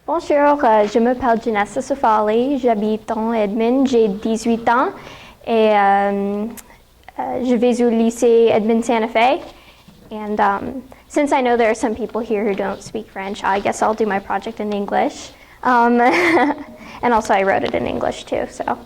Bonjour, je m'appelle Genesa Cefali, j'habite en Edmond, j'ai 18 ans et je vais au lycée Edmond Santa Fe. And since I know there are some people here who don't speak French, I guess I'll do my project in English. And also I wrote it in English too, so.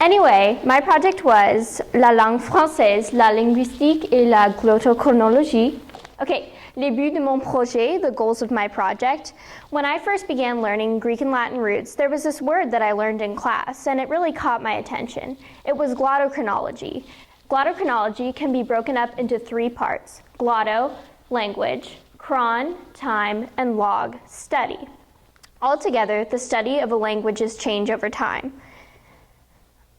Anyway, my project was la langue française, la linguistique et la glottochronology. Okay, les buts de mon projet, the goals of my project. When I first began learning Greek and Latin roots, there was this word that I learned in class, and it really caught my attention. It was glottochronology. Glottochronology can be broken up into three parts: glotto, language; chron, time; and log, study. Altogether, the study of a language's change over time.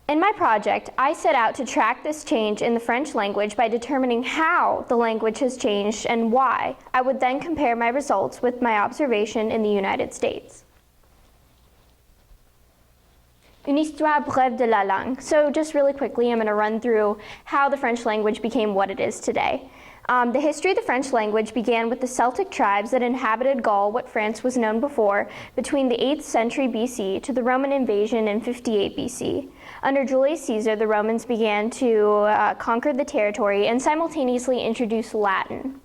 In my project, I set out to track this change in the French language by determining how the language has changed and why. I would then compare my results with my observation in the United States. Une histoire brève de la langue. So just really quickly, I'm going to run through how the French language became what it is today. The history of the French language began with the Celtic tribes that inhabited Gaul, what France was known before, between the 8th century BC to the Roman invasion in 58 BC. Under Julius Caesar, the Romans began to conquer the territory and simultaneously introduce Latin.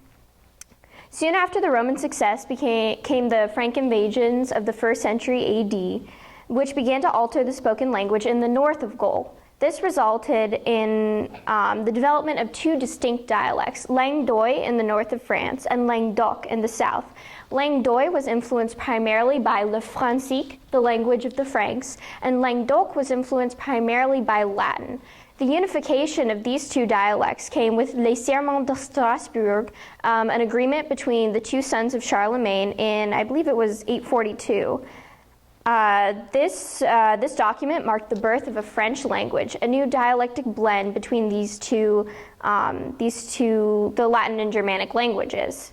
Soon after the Roman success came the Frank invasions of the 1st century AD, which began to alter the spoken language in the north of Gaul. This resulted in the development of two distinct dialects, langue d'oil in the north of France and langue d'oc in the south. Langue d'oil was influenced primarily by le francique, the language of the Franks, and langue d'oc was influenced primarily by Latin. The unification of these two dialects came with les Sermons de Strasbourg, an agreement between the two sons of Charlemagne in, I believe it was 842. This document marked the birth of a French language, a new dialectic blend between the Latin and Germanic languages.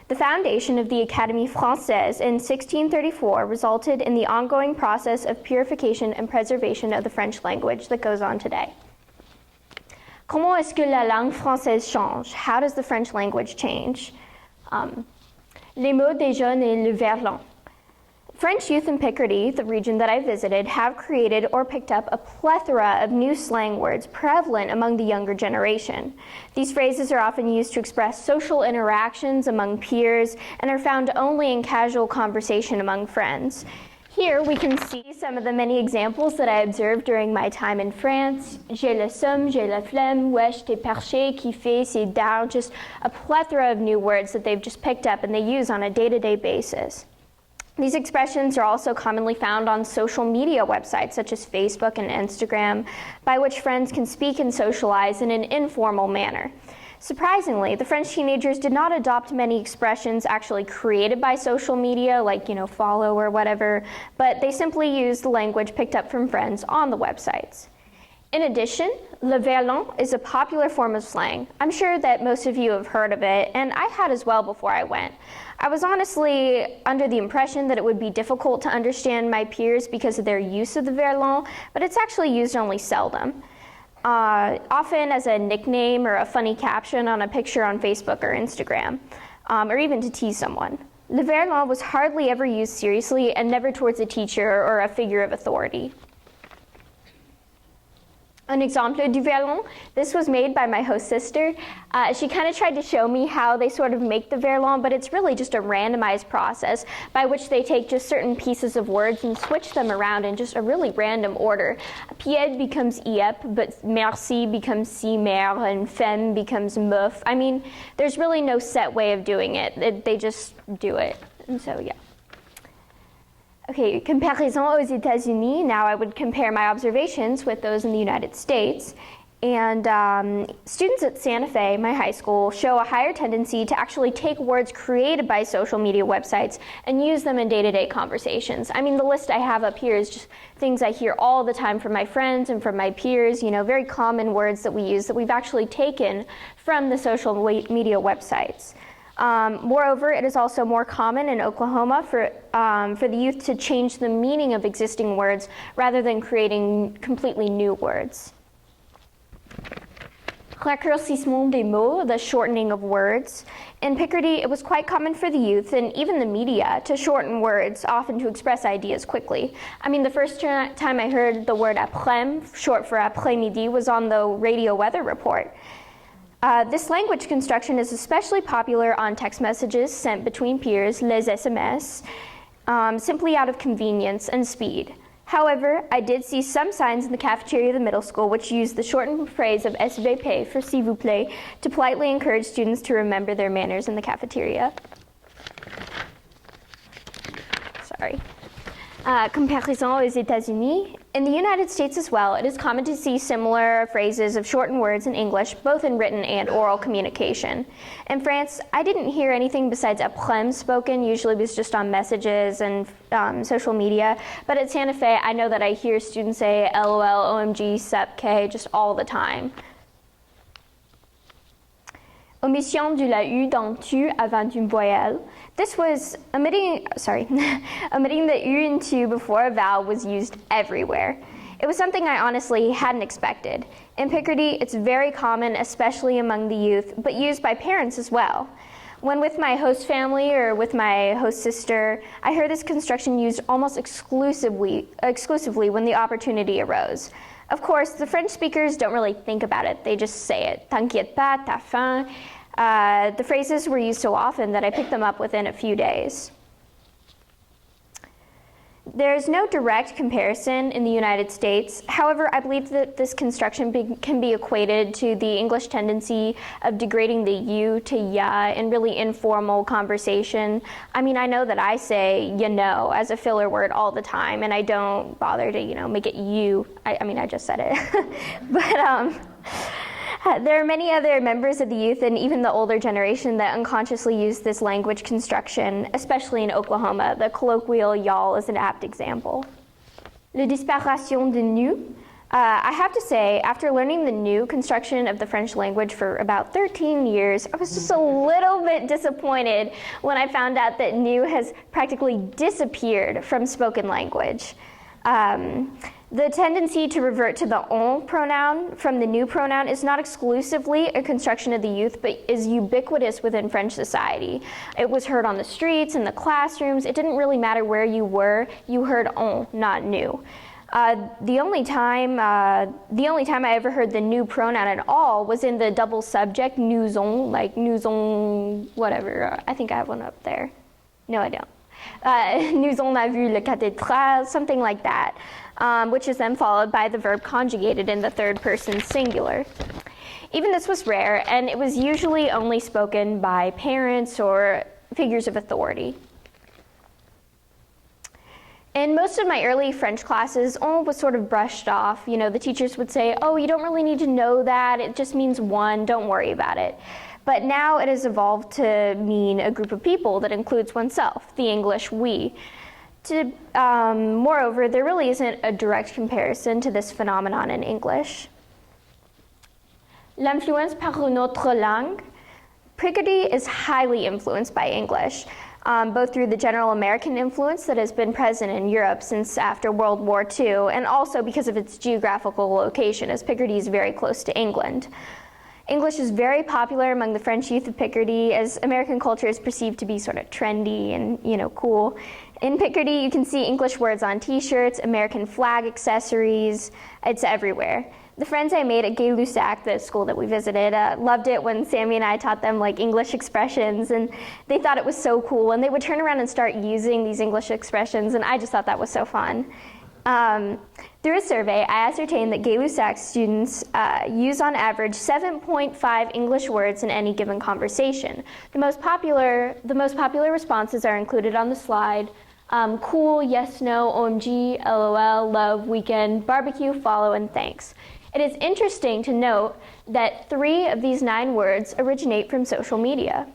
The foundation of the Académie Française in 1634 resulted in the ongoing process of purification and preservation of the French language that goes on today. Comment est-ce que la langue française change? How does the French language change? Les mots des jeunes et le verlan. French youth in Picardy, the region that I visited, have created or picked up a plethora of new slang words prevalent among the younger generation. These phrases are often used to express social interactions among peers and are found only in casual conversation among friends. Here we can see some of the many examples that I observed during my time in France. J'ai le somme, j'ai la flemme, wesh, t'es perché, kiffer, c'est down, just a plethora of new words that they've just picked up and they use on a day-to-day basis. These expressions are also commonly found on social media websites such as Facebook and Instagram, by which friends can speak and socialize in an informal manner. Surprisingly, the French teenagers did not adopt many expressions actually created by social media, like, follow or whatever, but they simply used the language picked up from friends on the websites. In addition, le verlan is a popular form of slang. I'm sure that most of you have heard of it, and I had as well before I went. I was honestly under the impression that it would be difficult to understand my peers because of their use of the verlan, but it's actually used only seldom. Often as a nickname or a funny caption on a picture on Facebook or Instagram, or even to tease someone. Le verlan was hardly ever used seriously and never towards a teacher or a figure of authority. Un exemple du verlan. This was made by my host sister. She kind of tried to show me how they sort of make the verlan, but it's really just a randomized process by which they take just certain pieces of words and switch them around in just a really random order. Pied becomes iep, but merci becomes si mère, and femme becomes meuf. I mean, there's really no set way of doing it. They just do it, and so yeah. Okay, comparaison aux États-Unis. Now I would compare my observations with those in the United States. And students at Santa Fe, my high school, show a higher tendency to actually take words created by social media websites and use them in day-to-day conversations. I mean, the list I have up here is just things I hear all the time from my friends and from my peers, very common words that we use that we've actually taken from the social media websites. Moreover, it is also more common in Oklahoma for the youth to change the meaning of existing words rather than creating completely new words. Raccourcissement des mots, the shortening of words. In Picardy, it was quite common for the youth and even the media to shorten words, often to express ideas quickly. I mean, the first time I heard the word après-midi, short for après-midi, was on the radio weather report. This language construction is especially popular on text messages sent between peers, les SMS, simply out of convenience and speed. However, I did see some signs in the cafeteria of the middle school which used the shortened phrase of SVP for s'il vous plaît to politely encourage students to remember their manners in the cafeteria. Sorry. Comparison aux États-Unis. In the United States as well, it is common to see similar phrases of shortened words in English, both in written and oral communication. In France, I didn't hear anything besides après-midi spoken. Usually it was just on messages and social media. But at Santa Fe, I know that I hear students say LOL, OMG, SEP, just all the time. Omission de la U dans tu avant une voyelle. This was omitting the U and tu before a vowel was used everywhere. It was something I honestly hadn't expected. In Picardy, it's very common, especially among the youth, but used by parents as well. When with my host family or with my host sister, I heard this construction used almost exclusively when the opportunity arose. Of course, the French speakers don't really think about it. They just say it. T'inquiète pas, t'as faim. The phrases were used so often that I picked them up within a few days. There's no direct comparison in the United States. However, I believe that this construction can be equated to the English tendency of degrading the you to ya in really informal conversation. I mean, I know that I say you know as a filler word all the time, and I don't bother to, make it you. I mean, I just said it. But there are many other members of the youth and even the older generation that unconsciously use this language construction, especially in Oklahoma. The colloquial y'all is an apt example. Le disparition de nous. I have to say, after learning the new construction of the French language for about 13 years, I was just a little bit disappointed when I found out that nous has practically disappeared from spoken language. The tendency to revert to the on pronoun from the new pronoun is not exclusively a construction of the youth, but is ubiquitous within French society. It was heard on the streets, in the classrooms. It didn't really matter where you were. You heard on, not new. The only time I ever heard the new pronoun at all was in the double subject, nous on, like nous on, whatever. I think I have one up there. No, I don't. Nous on a vu le cathédrale, something like that. Which is then followed by the verb conjugated in the third person singular. Even this was rare, and it was usually only spoken by parents or figures of authority. In most of my early French classes, on was sort of brushed off. The teachers would say, oh, you don't really need to know that, it just means one, don't worry about it. But now it has evolved to mean a group of people that includes oneself, the English we. Moreover, there really isn't a direct comparison to this phenomenon in English. L'influence par une autre langue. Picardy is highly influenced by English, both through the general American influence that has been present in Europe since after World War II, and also because of its geographical location, as Picardy is very close to England. English is very popular among the French youth of Picardy, as American culture is perceived to be sort of trendy and, cool. In Picardy, you can see English words on t-shirts, American flag accessories. It's everywhere. The friends I made at Gay-Lussac, the school that we visited, loved it when Sammy and I taught them English expressions, and they thought it was so cool, and they would turn around and start using these English expressions, and I just thought that was so fun. Through a survey, I ascertained that Gay-Lussac students use on average 7.5 English words in any given conversation. The most popular responses are included on the slide. Cool, yes, no, OMG, LOL, love, weekend, barbecue, follow, and thanks. It is interesting to note that 3 of these 9 words originate from social media.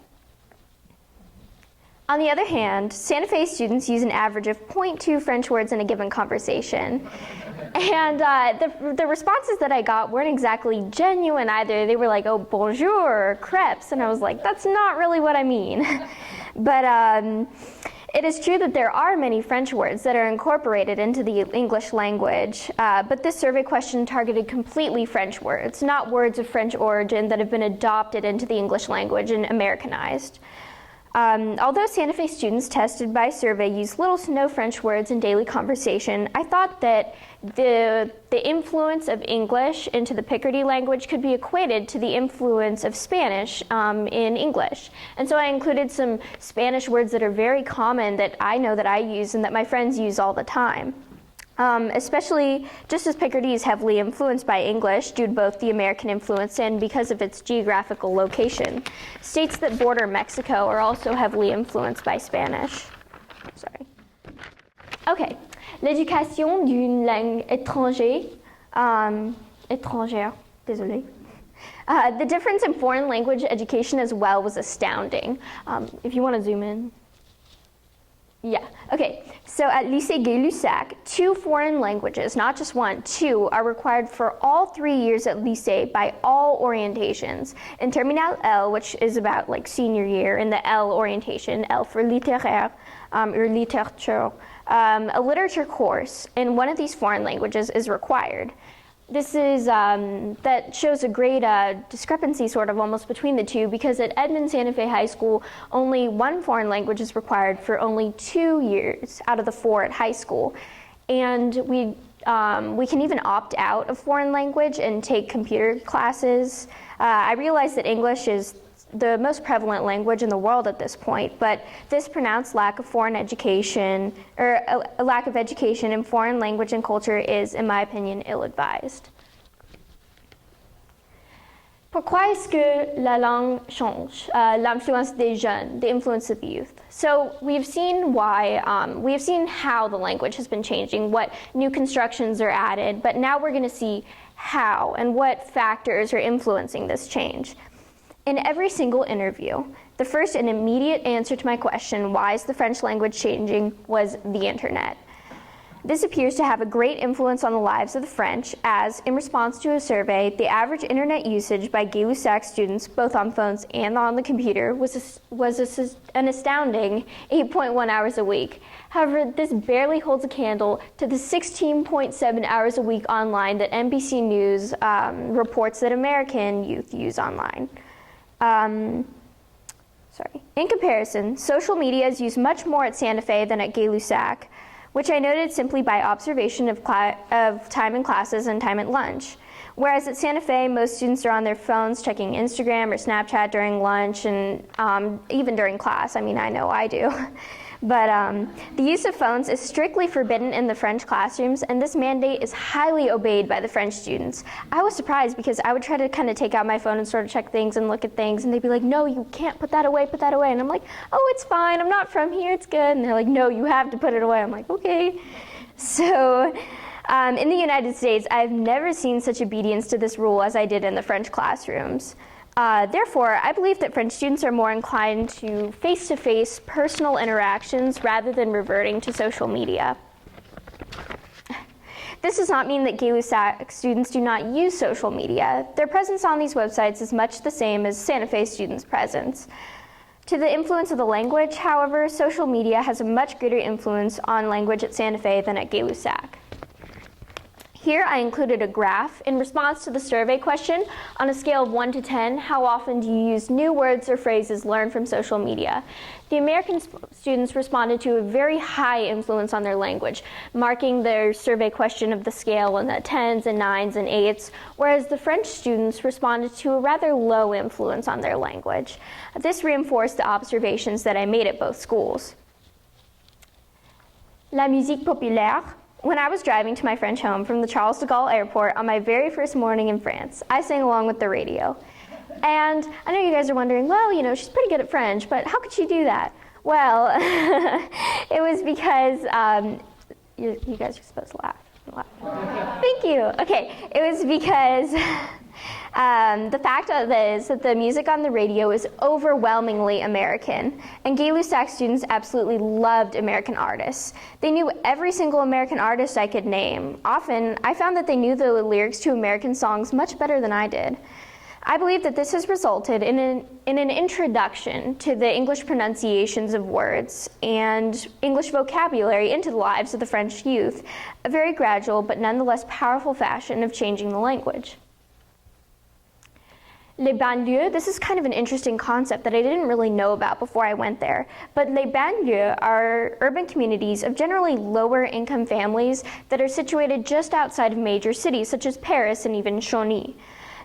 On the other hand, Santa Fe students use an average of 0.2 French words in a given conversation. And the responses that I got weren't exactly genuine either. They were like, oh, bonjour, or crepes. And I was like, that's not really what I mean. But It is true that there are many French words that are incorporated into the English language, but this survey question targeted completely French words, not words of French origin that have been adopted into the English language and Americanized. Although Santa Fe students tested by survey use little to no French words in daily conversation, I thought that the influence of English into the Picardy language could be equated to the influence of Spanish in English. And so I included some Spanish words that are very common that I know that I use and that my friends use all the time. Especially just as Picardy is heavily influenced by English due to both the American influence and because of its geographical location. States that border Mexico are also heavily influenced by Spanish. Sorry. Okay. L'éducation d'une langue étrangère, désolé. The difference in foreign language education as well was astounding. If you want to zoom in. Yeah, okay. So at Lycée Gay-Lussac, 2 foreign languages, not just 1, 2, are required for all 3 years at Lycée by all orientations. In Terminale L, which is about like senior year, in the L orientation, L for littéraire or littérature, a literature course in one of these foreign languages is required. This is, that shows a great discrepancy sort of almost between the two, because at Edmond Santa Fe High School, only 1 foreign language is required for only 2 years out of the 4 at high school. And we can even opt out of foreign language and take computer classes. I realize that English is the most prevalent language in the world at this point, but this pronounced lack of foreign education, or a lack of education in foreign language and culture is, in my opinion, ill-advised. Pourquoi est-ce que la langue change? L'influence des jeunes, the influence of youth. So we've seen why, we have seen how the language has been changing, what new constructions are added, but now we're going to see how and what factors are influencing this change. In every single interview, the first and immediate answer to my question, why is the French language changing, was the internet. This appears to have a great influence on the lives of the French, as, in response to a survey, the average internet usage by Gay-Lussac students, both on phones and on the computer, was an astounding 8.1 hours a week. However, this barely holds a candle to the 16.7 hours a week online that NBC News reports that American youth use online. In comparison, social media is used much more at Santa Fe than at Gay-Lussac, which I noted simply by observation of time in classes and time at lunch. Whereas at Santa Fe, most students are on their phones checking Instagram or Snapchat during lunch and even during class. I mean, I know I do. But the use of phones is strictly forbidden in the French classrooms, and this mandate is highly obeyed by the French students. I was surprised because I would try to kind of take out my phone and sort of check things and look at things, and they'd be like, no, you can't put that away, and I'm like, oh, it's fine, I'm not from here, it's good, and they're like, no, you have to put it away. I'm like, okay. So in the United States, I've never seen such obedience to this rule as I did in the French classrooms. Therefore, I believe that French students are more inclined to face-to-face personal interactions rather than reverting to social media. This does not mean that Gay-Lussac students do not use social media. Their presence on these websites is much the same as Santa Fe students' presence. To the influence of the language, however, social media has a much greater influence on language at Santa Fe than at Gay-Lussac. Here I included a graph in response to the survey question on a scale of 1 to 10, how often do you use new words or phrases learned from social media? The American students responded to a very high influence on their language, marking their survey question of the scale in the 10s and 9s and 8s, whereas the French students responded to a rather low influence on their language. This reinforced the observations that I made at both schools. La musique populaire. When I was driving to my French home from the Charles de Gaulle airport on my very first morning in France, I sang along with the radio. And I know you guys are wondering, well, you know, she's pretty good at French, but how could she do that? Well, it was because, you guys are supposed to laugh. Thank you. Okay, it was because the fact is that the music on the radio is overwhelmingly American, and Gay-Lussac students absolutely loved American artists. They knew every single American artist I could name. Often, I found that they knew the lyrics to American songs much better than I did. I believe that this has resulted in an introduction to the English pronunciations of words and English vocabulary into the lives of the French youth, a very gradual but nonetheless powerful fashion of changing the language. Les banlieues, this is kind of an interesting concept that I didn't really know about before I went there, but les banlieues are urban communities of generally lower income families that are situated just outside of major cities such as Paris and even Chauny.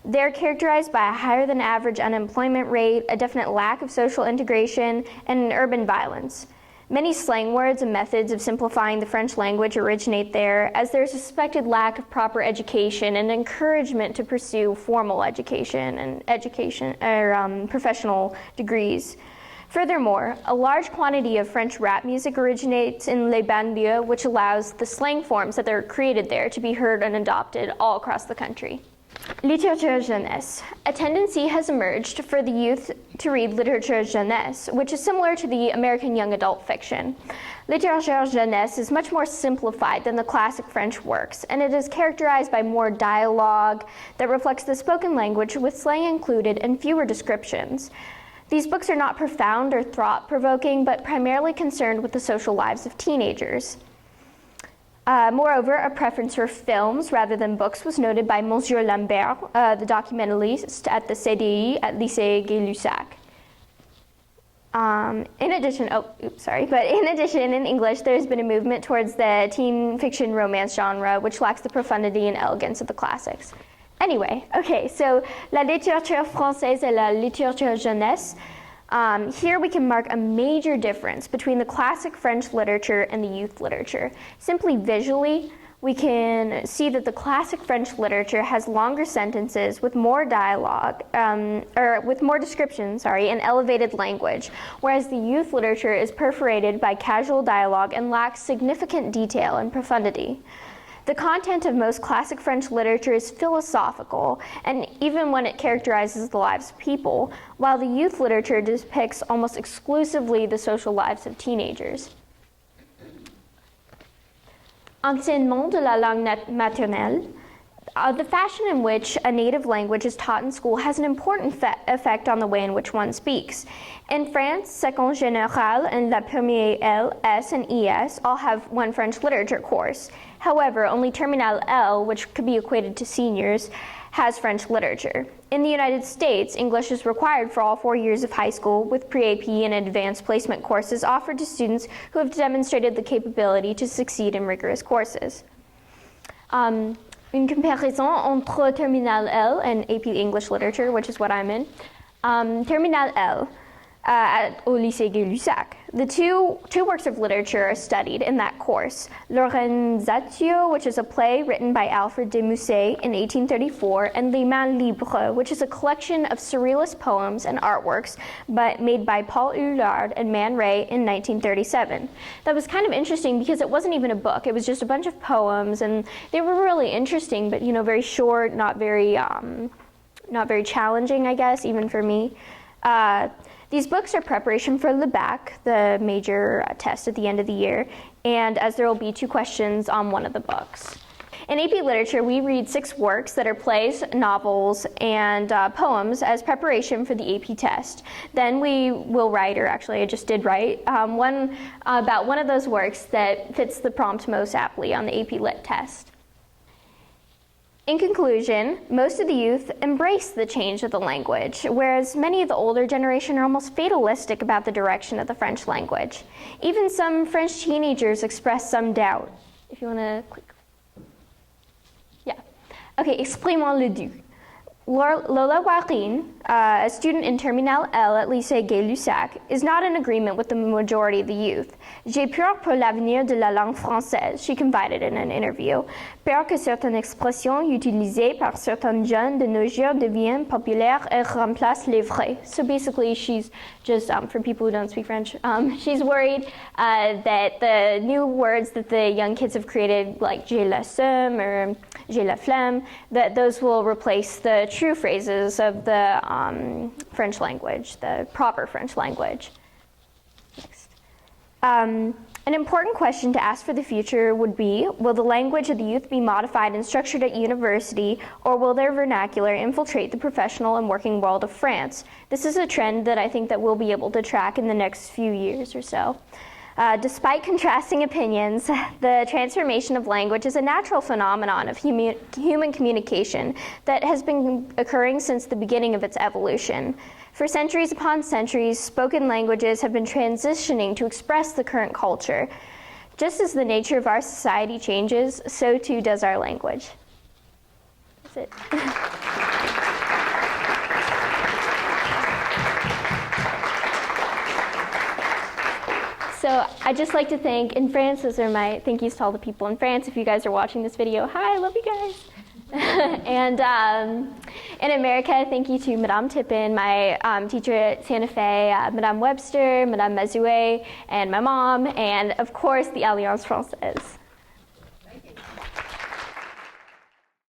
They're characterized by a higher than average unemployment rate, a definite lack of social integration, and urban violence. Many slang words and methods of simplifying the French language originate there, as there's a suspected lack of proper education and encouragement to pursue formal education and professional degrees. Furthermore, a large quantity of French rap music originates in les banlieues, which allows the slang forms that are created there to be heard and adopted all across the country. Littérature jeunesse. A tendency has emerged for the youth to read littérature jeunesse, which is similar to the American young adult fiction. Littérature jeunesse is much more simplified than the classic French works, and it is characterized by more dialogue that reflects the spoken language with slang included and fewer descriptions. These books are not profound or thought-provoking, but primarily concerned with the social lives of teenagers. Moreover, a preference for films rather than books was noted by Monsieur Lambert, the documentalist at the CDI at Lycée Gay-Lussac. In addition, in English, there's been a movement towards the teen fiction romance genre, which lacks the profundity and elegance of the classics. Anyway, okay, so la littérature française et la littérature jeunesse. Here we can mark a major difference between the classic French literature and the youth literature. Simply visually, we can see that the classic French literature has longer sentences with more dialogue, or with more description, and elevated language, whereas the youth literature is perforated by casual dialogue and lacks significant detail and profundity. The content of most classic French literature is philosophical, and even when it characterizes the lives of people, while the youth literature depicts almost exclusively the social lives of teenagers. Enseignement de la langue maternelle. The fashion in which a native language is taught in school has an important effect on the way in which one speaks. In France, Seconde Générale and La Première L, S, and ES all have one French literature course. However, only Terminale L, which could be equated to seniors, has French literature. In the United States, English is required for all 4 years of high school, with pre-AP and advanced placement courses offered to students who have demonstrated the capability to succeed in rigorous courses. Une comparaison entre Terminale L and AP English Literature, which is what I'm in. Terminale L au Lycée Gay-Lussac. The two works of literature are studied in that course. L'Organisatio, which is a play written by Alfred de Musset in 1834, and Les Mains Libres, which is a collection of surrealist poems and artworks made by Paul Hullard and Man Ray in 1937. That was kind of interesting because it wasn't even a book. It was just a bunch of poems, and they were really interesting, but very short, not very challenging, I guess, even for me. These books are preparation for le bac, the major test at the end of the year, and as there will be 2 questions on one of the books. In AP Literature, we read 6 works that are plays, novels, and poems as preparation for the AP test. Then we will write, or actually I just did write, about one of those works that fits the prompt most aptly on the AP Lit test. In conclusion, most of the youth embrace the change of the language, whereas many of the older generation are almost fatalistic about the direction of the French language. Even some French teenagers express some doubt. If you want to click. Yeah. Okay, exprimons le doute. Lola Warin, a student in Terminale L at Lycée Gay-Lussac, is not in agreement with the majority of the youth. J'ai peur pour l'avenir de la langue française, she confided in an interview. Peur que certaines expressions utilisées par certains jeunes de nos jours deviennent populaires et remplacent les vraies. So basically, she's just, for people who don't speak French, she's worried that the new words that the young kids have created, like j'ai la seum or j'ai la flemme, that those will replace the true phrases of the French language, the proper French language. Next. An important question to ask for the future would be, will the language of the youth be modified and structured at university, or will their vernacular infiltrate the professional and working world of France? This is a trend that I think that we'll be able to track in the next few years or so. Despite contrasting opinions, the transformation of language is a natural phenomenon of human communication that has been occurring since the beginning of its evolution. For centuries upon centuries, spoken languages have been transitioning to express the current culture. Just as the nature of our society changes, so too does our language. That's it. So I'd just like to thank, in France, those are my thank yous to all the people in France. If you guys are watching this video, hi, I love you guys. And in America, thank you to Madame Tippin, my teacher at Santa Fe, Madame Webster, Madame Mazouet, and my mom, and of course the Alliance Française.